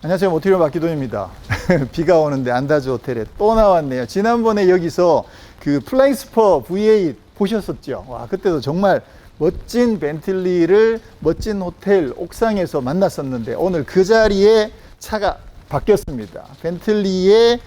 안녕하세요. 모티리얼 박기돈입니다. 비가 오는데 안다즈 호텔에 또 나왔네요. 지난번에 여기서 그 플라잉 스퍼 V8 보셨었죠? 와, 그때도 정말 멋진 벤틀리를 멋진 호텔 옥상에서 만났었는데 오늘 그 자리에 차가 바뀌었습니다. 벤틀리의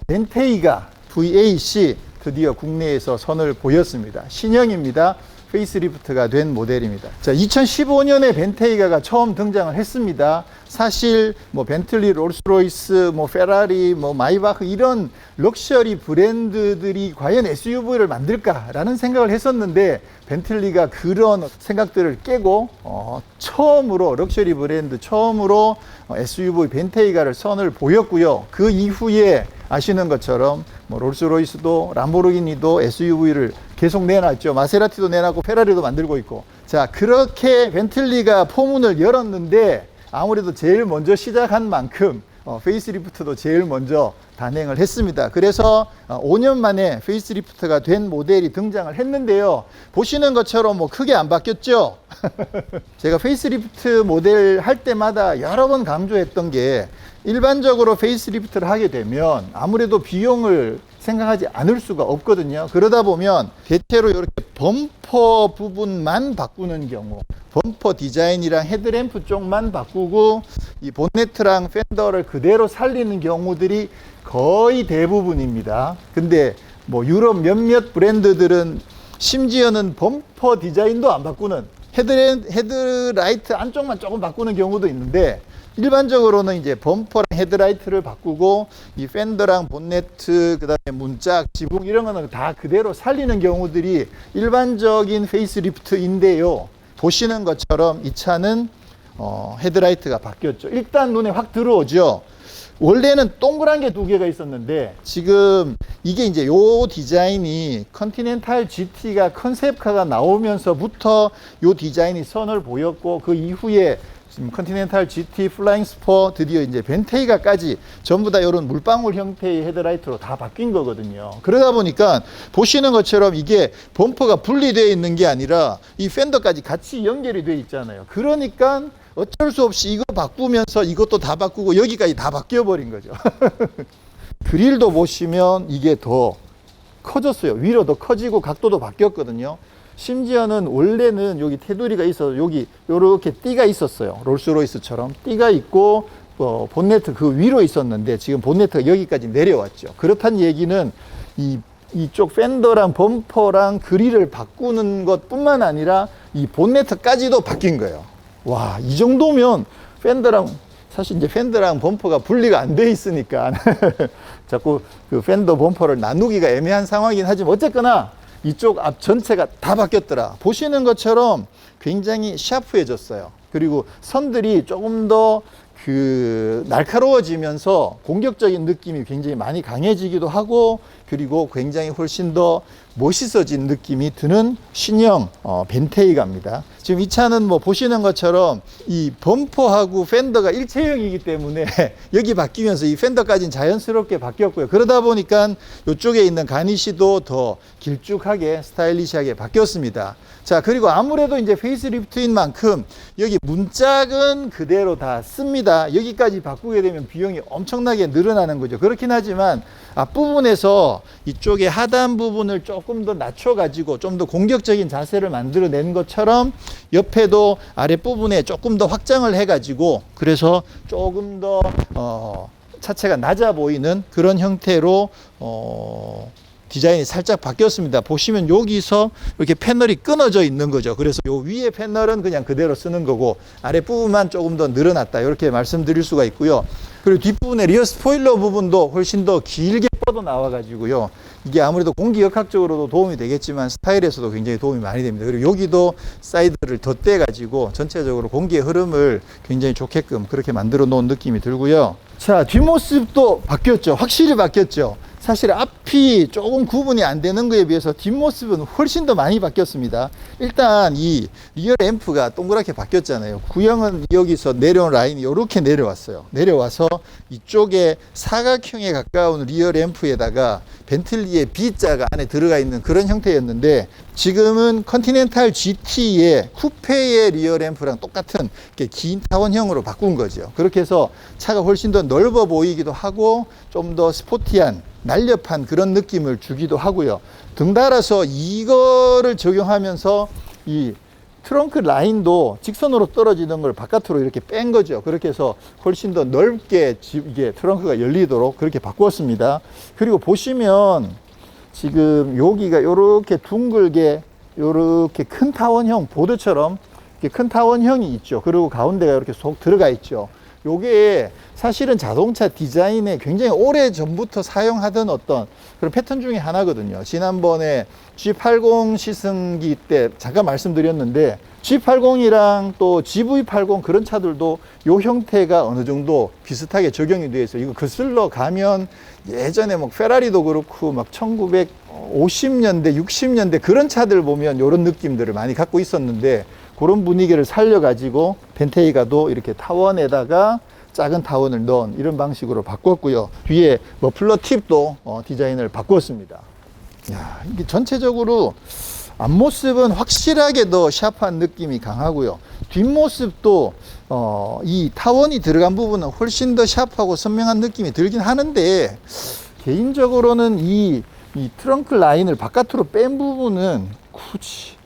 벤테이가 V8이 드디어 국내에서 선을 보였습니다. 신형입니다. 페이스리프트가 된 모델입니다. 자, 2015년에 벤테이가가 처음 등장을 했습니다. 사실 뭐 벤틀리, 롤스로이스, 뭐 페라리, 뭐 마이바흐 이런 럭셔리 브랜드들이 과연 SUV를 만들까라는 생각을 했었는데 벤틀리가 그런 생각들을 깨고 처음으로 럭셔리 브랜드 처음으로 SUV 벤테이가를 선을 보였고요. 그 이후에 아시는 것처럼 뭐 롤스로이스도 람보르기니도 SUV를 계속 내놨죠. 마세라티도 내놨고 페라리도 만들고 있고. 자, 그렇게 벤틀리가 포문을 열었는데 아무래도 제일 먼저 시작한 만큼 페이스리프트도 제일 먼저 단행을 했습니다. 그래서 5년 만에 페이스리프트가 된 모델이 등장을 했는데요. 보시는 것처럼 뭐 크게 안 바뀌었죠. 제가 페이스리프트 모델 할 때마다 여러 번 강조했던 게 일반적으로 페이스리프트를 하게 되면 아무래도 비용을 생각하지 않을 수가 없거든요. 그러다 보면 대체로 이렇게 범퍼 부분만 바꾸는 경우, 범퍼 디자인이랑 헤드램프 쪽만 바꾸고 이 본네트랑 펜더를 그대로 살리는 경우들이 거의 대부분입니다. 근데 뭐 유럽 몇몇 브랜드들은 심지어는 범퍼 디자인도 안 바꾸는 헤드라이트 안쪽만 조금 바꾸는 경우도 있는데 일반적으로는 이제 범퍼랑 헤드라이트를 바꾸고 이 펜더랑 본네트 그다음에 문짝, 지붕 이런 거는 다 그대로 살리는 경우들이 일반적인 페이스리프트인데요. 보시는 것처럼 이 차는 헤드라이트가 바뀌었죠. 일단 눈에 확 들어오죠. 원래는 동그란 게 두 개가 있었는데 지금 이게 이제 요 디자인이 컨티넨탈 GT가 컨셉카가 나오면서부터 요 디자인이 선을 보였고 그 이후에 지금 컨티넨탈 GT, 플라잉 스퍼, 드디어 이제 벤테이가까지 전부 다 이런 물방울 형태의 헤드라이트로 다 바뀐 거거든요. 그러다 보니까 보시는 것처럼 이게 범퍼가 분리되어 있는 게 아니라 이 펜더까지 같이 연결이 되어 있잖아요. 그러니까 어쩔 수 없이 이거 바꾸면서 이것도 다 바꾸고 여기까지 다 바뀌어 버린 거죠. 그릴도 보시면 이게 더 커졌어요. 위로 더 커지고 각도도 바뀌었거든요. 심지어는 원래는 여기 테두리가 있어서 여기 요렇게 띠가 있었어요. 롤스로이스처럼 띠가 있고 본네트 그 위로 있었는데 지금 본네트가 여기까지 내려왔죠. 그렇다는 얘기는 이쪽 펜더랑 범퍼랑 그릴을 바꾸는 것 뿐만 아니라 이 본네트까지도 바뀐 거예요. 와, 이 정도면 펜더랑 사실 이제 펜더랑 범퍼가 분리가 안 돼 있으니까 자꾸 그 펜더 범퍼를 나누기가 애매한 상황이긴 하지만 어쨌거나 이쪽 앞 전체가 다 바뀌었더라. 보시는 것처럼 굉장히 샤프해졌어요. 그리고 선들이 조금 더 날카로워지면서 공격적인 느낌이 굉장히 많이 강해지기도 하고 그리고 굉장히 훨씬 더 멋있어진 느낌이 드는 신형 벤테이가입니다. 지금 이 차는 뭐 보시는 것처럼 이 범퍼하고 펜더가 일체형이기 때문에 여기 바뀌면서 이 펜더까지는 자연스럽게 바뀌었고요. 그러다 보니까 이쪽에 있는 가니쉬도 더 길쭉하게 스타일리시하게 바뀌었습니다. 자, 그리고 아무래도 이제 페이스리프트인 만큼 여기 문짝은 그대로 다 씁니다. 여기까지 바꾸게 되면 비용이 엄청나게 늘어나는 거죠. 그렇긴 하지만 앞부분에서 이쪽에 하단 부분을 조금 더 낮춰가지고 좀 더 공격적인 자세를 만들어낸 것처럼 옆에도 아랫부분에 조금 더 확장을 해가지고 그래서 조금 더 차체가 낮아 보이는 그런 형태로 디자인이 살짝 바뀌었습니다. 보시면 여기서 이렇게 패널이 끊어져 있는 거죠. 그래서 요 위에 패널은 그냥 그대로 쓰는 거고 아랫부분만 조금 더 늘어났다 이렇게 말씀드릴 수가 있고요. 그리고 뒷부분에 리어 스포일러 부분도 훨씬 더 길게 뻗어 나와 가지고요. 이게 아무래도 공기역학적으로도 도움이 되겠지만 스타일에서도 굉장히 도움이 많이 됩니다. 그리고 여기도 사이드를 덧대 가지고 전체적으로 공기의 흐름을 굉장히 좋게끔 그렇게 만들어 놓은 느낌이 들고요. 자, 뒷모습도 바뀌었죠. 확실히 바뀌었죠. 사실 앞이 조금 구분이 안 되는 거에 비해서 뒷모습은 훨씬 더 많이 바뀌었습니다. 일단 이 리어 램프가 동그랗게 바뀌었잖아요. 구형은 여기서 내려온 라인이 이렇게 내려왔어요. 내려와서 이쪽에 사각형에 가까운 리어 램프에다가 벤틀리의 B자가 안에 들어가 있는 그런 형태였는데, 지금은 컨티넨탈 GT의 쿠페의 리어 램프랑 똑같은 긴 타원형으로 바꾼 거죠. 그렇게 해서 차가 훨씬 더 넓어 보이기도 하고 좀 더 스포티한 날렵한 그런 느낌을 주기도 하고요. 등달아서 이거를 적용하면서 이 트렁크 라인도 직선으로 떨어지는 걸 바깥으로 이렇게 뺀 거죠. 그렇게 해서 훨씬 더 넓게 이게 트렁크가 열리도록 그렇게 바꾸었습니다. 그리고 보시면 지금 여기가 이렇게 둥글게 이렇게 큰 타원형 보드처럼 이렇게 큰 타원형이 있죠. 그리고 가운데가 이렇게 속 들어가 있죠. 요게 사실은 자동차 디자인에 굉장히 오래 전부터 사용하던 어떤 그런 패턴 중에 하나거든요. 지난번에 G80 시승기 때 잠깐 말씀드렸는데, G80이랑 또 GV80 그런 차들도 요 형태가 어느 정도 비슷하게 적용이 되어 있어요. 이거 거슬러 가면 예전에 뭐 페라리도 그렇고 막 1950년대, 60년대 그런 차들 보면 이런 느낌들을 많이 갖고 있었는데, 그런 분위기를 살려가지고 벤테이가도 이렇게 타원에다가 작은 타원을 넣은 이런 방식으로 바꿨고요. 뒤에 머플러 팁도 디자인을 바꿨습니다. 야, 이게 전체적으로 앞모습은 확실하게 더 샤프한 느낌이 강하고요. 뒷모습도 이 타원이 들어간 부분은 훨씬 더 샤프하고 선명한 느낌이 들긴 하는데, 개인적으로는 이 트렁크 라인을 바깥으로 뺀 부분은 굳이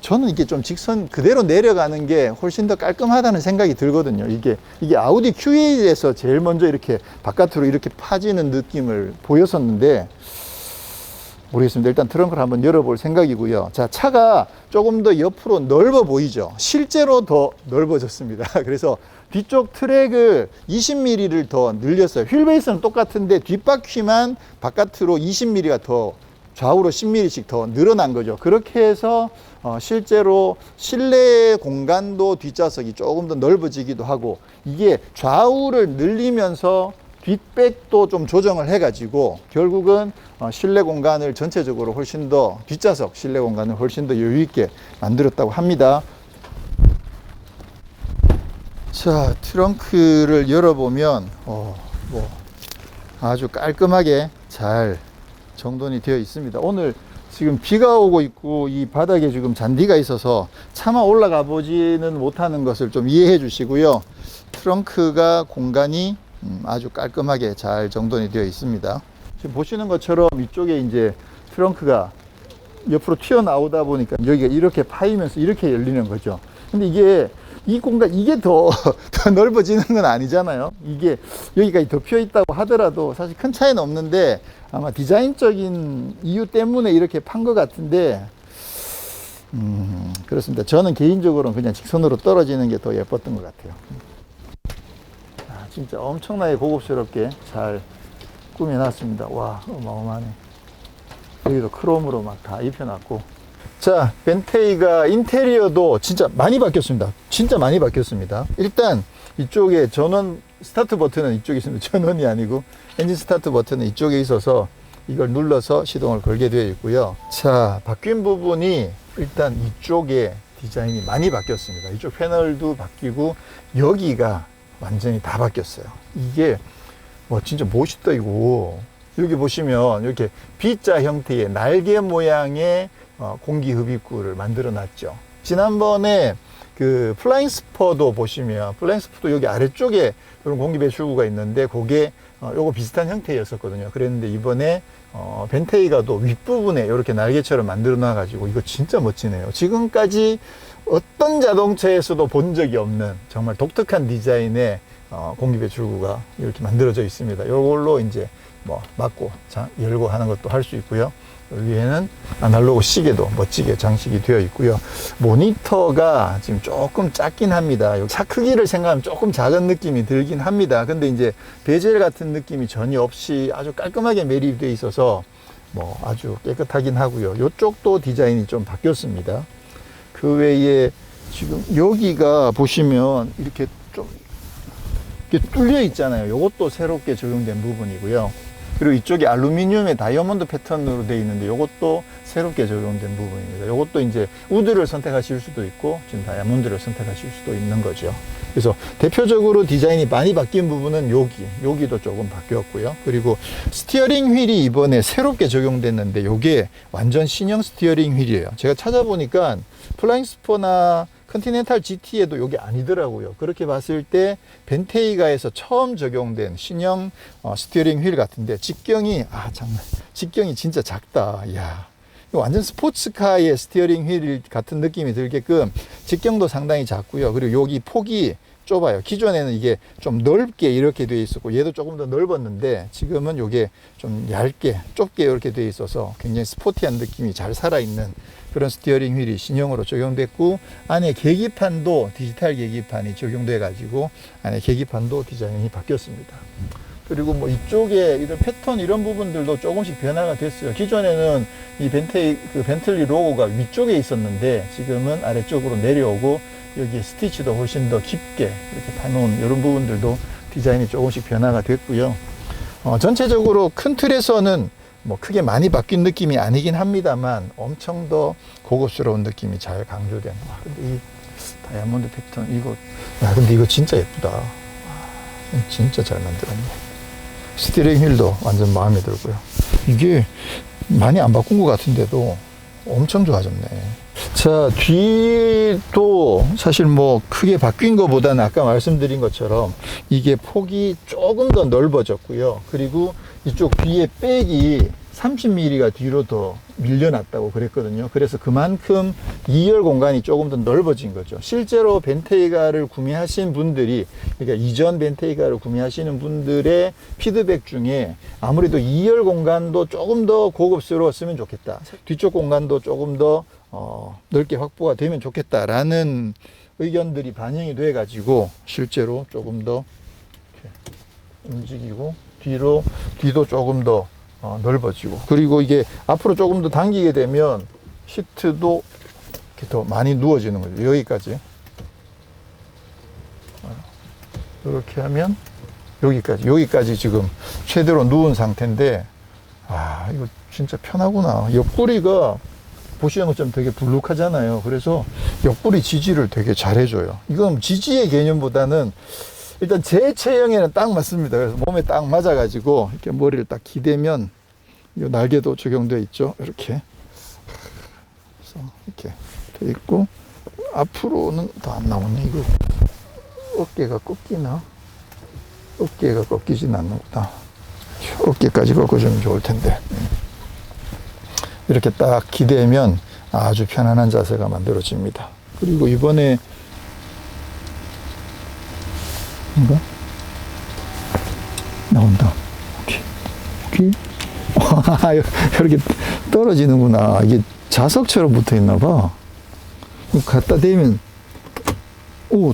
저는 이게 좀 직선 그대로 내려가는 게 훨씬 더 깔끔하다는 생각이 들거든요. 이게 아우디 Q8에서 제일 먼저 이렇게 바깥으로 이렇게 파지는 느낌을 보였었는데, 모르겠습니다. 일단 트렁크를 한번 열어볼 생각이고요. 자, 차가 조금 더 옆으로 넓어 보이죠. 실제로 더 넓어졌습니다. 그래서 뒤쪽 트랙을 20mm를 더 늘렸어요. 휠베이스는 똑같은데 뒷바퀴만 바깥으로 20mm가 더, 좌우로 10mm씩 더 늘어난 거죠. 그렇게 해서 실제로 실내 공간도 뒷좌석이 조금 더 넓어지기도 하고, 이게 좌우를 늘리면서 뒷백도 좀 조정을 해가지고 결국은 실내 공간을 전체적으로 훨씬 더, 뒷좌석 실내 공간을 훨씬 더 여유 있게 만들었다고 합니다. 자, 트렁크를 열어보면 뭐 아주 깔끔하게 잘 정돈이 되어 있습니다. 오늘 지금 비가 오고 있고 이 바닥에 지금 잔디가 있어서 차마 올라가 보지는 못하는 것을 좀 이해해 주시고요. 트렁크가 공간이 아주 깔끔하게 잘 정돈이 되어 있습니다. 지금 보시는 것처럼 이쪽에 이제 트렁크가 옆으로 튀어나오다 보니까 여기가 이렇게 파이면서 이렇게 열리는 거죠. 근데 이게 이 공간, 이게 더 넓어지는 건 아니잖아요. 이게 여기가 덮여 있다고 하더라도 사실 큰 차이는 없는데, 아마 디자인적인 이유 때문에 이렇게 판 것 같은데, 그렇습니다. 저는 개인적으로는 그냥 직선으로 떨어지는 게 더 예뻤던 것 같아요. 진짜 엄청나게 고급스럽게 잘 꾸며놨습니다. 와, 어마어마하네. 여기도 크롬으로 막 다 입혀놨고. 자, 벤테이가 인테리어도 진짜 많이 바뀌었습니다. 진짜 많이 바뀌었습니다. 일단 이쪽에 전원 스타트 버튼은 이쪽에 있습니다. 전원이 아니고 엔진 스타트 버튼은 이쪽에 있어서 이걸 눌러서 시동을 걸게 되어 있고요. 자, 바뀐 부분이 일단 이쪽에 디자인이 많이 바뀌었습니다. 이쪽 패널도 바뀌고 여기가 완전히 다 바뀌었어요. 이게 와, 진짜 멋있다 이거. 여기 보시면 이렇게 B자 형태의 날개 모양의 공기 흡입구를 만들어 놨죠. 지난번에 그 플라잉 스퍼도 보시면, 플라잉 스퍼도 여기 아래쪽에 이런 공기 배출구가 있는데 그게 요거 비슷한 형태였었거든요. 그랬는데 이번에 벤테이가도 윗부분에 이렇게 날개처럼 만들어 놔 가지고 이거 진짜 멋지네요. 지금까지 어떤 자동차에서도 본 적이 없는 정말 독특한 디자인의 공기 배출구가 이렇게 만들어져 있습니다. 이걸로 이제 뭐 막고 열고 하는 것도 할 수 있고요. 위에는 아날로그 시계도 멋지게 장식이 되어 있고요. 모니터가 지금 조금 작긴 합니다. 차 크기를 생각하면 조금 작은 느낌이 들긴 합니다. 근데 이제 베젤 같은 느낌이 전혀 없이 아주 깔끔하게 매립되어 있어서 뭐 아주 깨끗하긴 하고요. 이쪽도 디자인이 좀 바뀌었습니다. 그 외에 지금 여기가 보시면 이렇게 좀 이렇게 뚫려 있잖아요. 이것도 새롭게 적용된 부분이고요. 그리고 이쪽에 알루미늄의 다이아몬드 패턴으로 되어 있는데 이것도 새롭게 적용된 부분입니다. 이것도 이제 우드를 선택하실 수도 있고 지금 다이아몬드를 선택하실 수도 있는 거죠. 그래서 대표적으로 디자인이 많이 바뀐 부분은 여기도 조금 바뀌었고요. 그리고 스티어링 휠이 이번에 새롭게 적용됐는데 이게 완전 신형 스티어링 휠이에요. 제가 찾아보니까 플라잉스포나 컨티넨탈 GT에도 이게 아니더라고요. 그렇게 봤을 때 벤테이가에서 처음 적용된 신형 스티어링 휠 같은데 직경이 직경이 진짜 작다. 이야. 완전 스포츠카의 스티어링 휠 같은 느낌이 들게끔 직경도 상당히 작고요. 그리고 여기 폭이 좁아요. 기존에는 이게 좀 넓게 이렇게 되어 있었고 얘도 조금 더 넓었는데 지금은 이게 좀 얇게 좁게 이렇게 되어 있어서 굉장히 스포티한 느낌이 잘 살아있는 그런 스티어링 휠이 신형으로 적용됐고 안에 계기판도 디지털 계기판이 적용돼 가지고 안에 계기판도 디자인이 바뀌었습니다. 그리고 뭐 이쪽에 이런 패턴 이런 부분들도 조금씩 변화가 됐어요. 기존에는 이 벤틀리 로고가 위쪽에 있었는데 지금은 아래쪽으로 내려오고 여기 스티치도 훨씬 더 깊게 이렇게 파놓은 이런 부분들도 디자인이 조금씩 변화가 됐고요. 전체적으로 큰 틀에서는 뭐 크게 많이 바뀐 느낌이 아니긴 합니다만 엄청 더 고급스러운 느낌이 잘 강조된. 근데 이 다이아몬드 패턴 근데 이거 진짜 예쁘다. 진짜 잘 만들었네. 스티어링 휠도 완전 마음에 들고요. 이게 많이 안 바꾼 것 같은데도 엄청 좋아졌네. 자, 뒤도 사실 뭐 크게 바뀐 것보다는 아까 말씀드린 것처럼 이게 폭이 조금 더 넓어졌고요. 그리고 이쪽 뒤에 백이 30mm가 뒤로 더 밀려났다고 그랬거든요. 그래서 그만큼 2열 공간이 조금 더 넓어진 거죠. 실제로 벤테이가를 구매하신 분들이, 그러니까 이전 벤테이가를 구매하시는 분들의 피드백 중에 아무래도 2열 공간도 조금 더 고급스러웠으면 좋겠다. 뒤쪽 공간도 조금 더 넓게 확보가 되면 좋겠다라는 의견들이 반영이 돼 가지고 실제로 조금 더 움직이고 뒤도 조금 더 넓어지고, 그리고 이게 앞으로 조금 더 당기게 되면 시트도 이렇게 더 많이 누워지는 거죠. 여기까지 이렇게 하면 여기까지 지금 최대로 누운 상태인데 이거 진짜 편하구나. 옆구리가 보시는 것처럼 되게 불룩하잖아요. 그래서 옆구리 지지를 되게 잘 해줘요. 이건 지지의 개념보다는 일단 제 체형에는 딱 맞습니다. 그래서 몸에 딱 맞아가지고 이렇게 머리를 딱 기대면 이 날개도 적용되어 있죠. 이렇게. 그래서 이렇게 돼 있고 앞으로는 더 안 나오네. 이거 어깨가 꺾이나? 어깨가 꺾이진 않는구나. 어깨까지 꺾어주면 좋을 텐데. 이렇게 딱 기대면 아주 편안한 자세가 만들어집니다. 그리고 이번에 뭔가 나온다. 오케이. 이렇게 떨어지는구나. 이게 자석처럼 붙어 있나 봐. 갖다 대면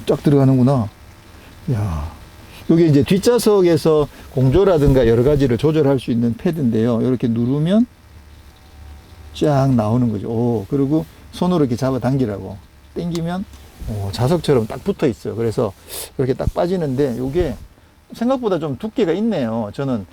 쫙 들어가는구나. 야, 이게 이제 뒷좌석에서 공조라든가 여러 가지를 조절할 수 있는 패드인데요. 이렇게 누르면 쫙 나오는 거죠. 그리고 손으로 이렇게 잡아 당기라고 당기면 자석처럼 딱 붙어 있어요. 그래서 이렇게 딱 빠지는데 이게 생각보다 좀 두께가 있네요. 저는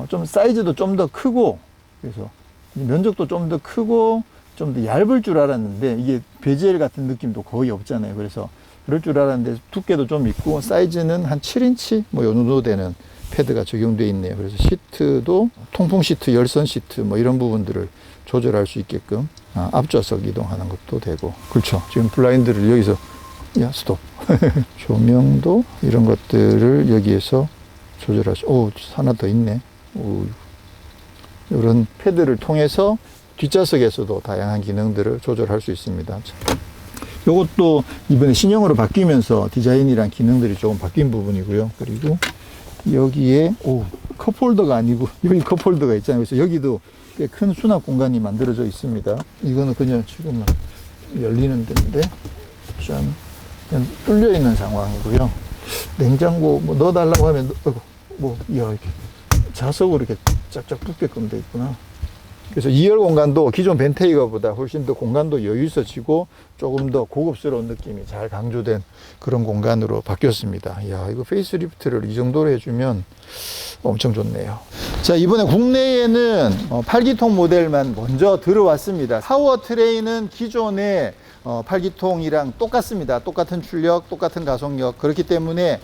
좀 사이즈도 좀 더 크고, 그래서 면적도 좀 더 크고 좀 더 얇을 줄 알았는데 이게 베젤 같은 느낌도 거의 없잖아요. 그래서 그럴 줄 알았는데 두께도 좀 있고 사이즈는 한 7인치 뭐 요 정도 되는 패드가 적용되어 있네요. 그래서 시트도 통풍 시트, 열선 시트 뭐 이런 부분들을 조절할 수 있게끔 앞좌석 이동하는 것도 되고. 그렇죠. 지금 블라인드를 여기서 스톱. 조명도 이런 것들을 여기에서 조절할 수. 하나 더 있네. 이런 패드를 통해서 뒷좌석에서도 다양한 기능들을 조절할 수 있습니다. 이것도 이번에 신형으로 바뀌면서 디자인이랑 기능들이 조금 바뀐 부분이고요. 그리고 여기에 컵홀더가 아니고 여기 컵홀더가 있잖아요. 그래서 여기도 꽤 큰 수납 공간이 만들어져 있습니다. 이거는 그냥 지금 열리는 데인데 그냥 뚫려 있는 상황이고요. 냉장고 뭐 넣어달라고 하면 이렇게 자석으로 이렇게 쫙쫙 붙게끔 돼 있구나. 그래서 2열 공간도 기존 벤테이가보다 훨씬 더 공간도 여유 있어지고 조금 더 고급스러운 느낌이 잘 강조된 그런 공간으로 바뀌었습니다. 이거 페이스리프트를 이 정도로 해주면 엄청 좋네요. 자, 이번에 국내에는 8기통 모델만 먼저 들어왔습니다. 파워트레인은 기존의 8기통이랑 똑같습니다. 똑같은 출력, 똑같은 가속력. 그렇기 때문에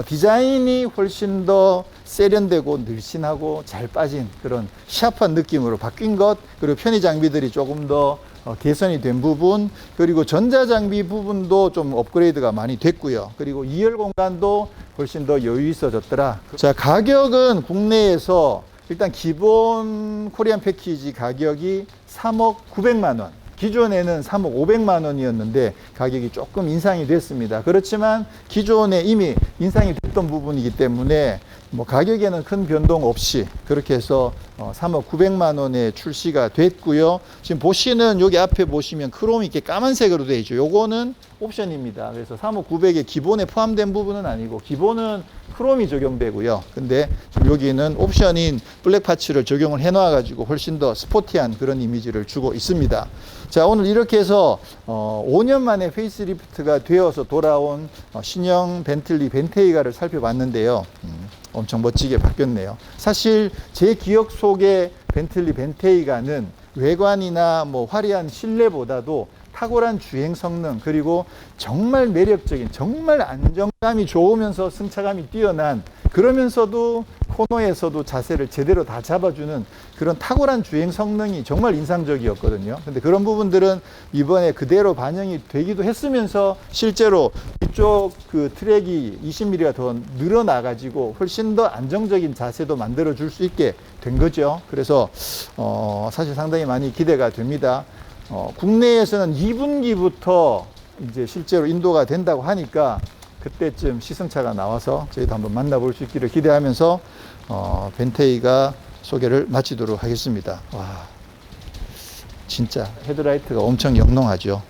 디자인이 훨씬 더 세련되고 늘씬하고 잘 빠진 그런 샤프한 느낌으로 바뀐 것, 그리고 편의 장비들이 조금 더 개선이 된 부분, 그리고 전자장비 부분도 좀 업그레이드가 많이 됐고요. 그리고 2열 공간도 훨씬 더 여유 있어졌더라. 자, 가격은 국내에서 일단 기본 코리안 패키지 가격이 3억 900만 원. 기존에는 3억 500만 원이었는데 가격이 조금 인상이 됐습니다. 그렇지만 기존에 이미 인상이 됐던 부분이기 때문에 뭐 가격에는 큰 변동 없이 그렇게 해서 3억 900만 원에 출시가 됐고요. 지금 보시는 여기 앞에 보시면 크롬이 이렇게 까만색으로 되어 있죠. 요거는 옵션입니다. 그래서 3억 900에 기본에 포함된 부분은 아니고 기본은 크롬이 적용되고요. 근데 지금 여기는 옵션인 블랙 파츠를 적용을 해 놔 가지고 훨씬 더 스포티한 그런 이미지를 주고 있습니다. 자, 오늘 이렇게 해서 5년 만에 페이스리프트가 되어서 돌아온 신형 벤틀리 벤테이가를 살펴봤는데요. 엄청 멋지게 바뀌었네요. 사실 제 기억 속에 벤틀리 벤테이가는 외관이나 뭐 화려한 실내보다도 탁월한 주행 성능, 그리고 정말 매력적인, 정말 안정감이 좋으면서 승차감이 뛰어난, 그러면서도 코너에서도 자세를 제대로 다 잡아주는 그런 탁월한 주행 성능이 정말 인상적이었거든요. 근데 그런 부분들은 이번에 그대로 반영이 되기도 했으면서 실제로 이쪽 그 트랙이 20mm가 더 늘어나가지고 훨씬 더 안정적인 자세도 만들어 줄 수 있게 된 거죠. 그래서 사실 상당히 많이 기대가 됩니다. 국내에서는 2분기부터 이제 실제로 인도가 된다고 하니까 그때쯤 시승차가 나와서 저희도 한번 만나볼 수 있기를 기대하면서 벤테이가 소개를 마치도록 하겠습니다. 와, 진짜 헤드라이트가 엄청 영롱하죠.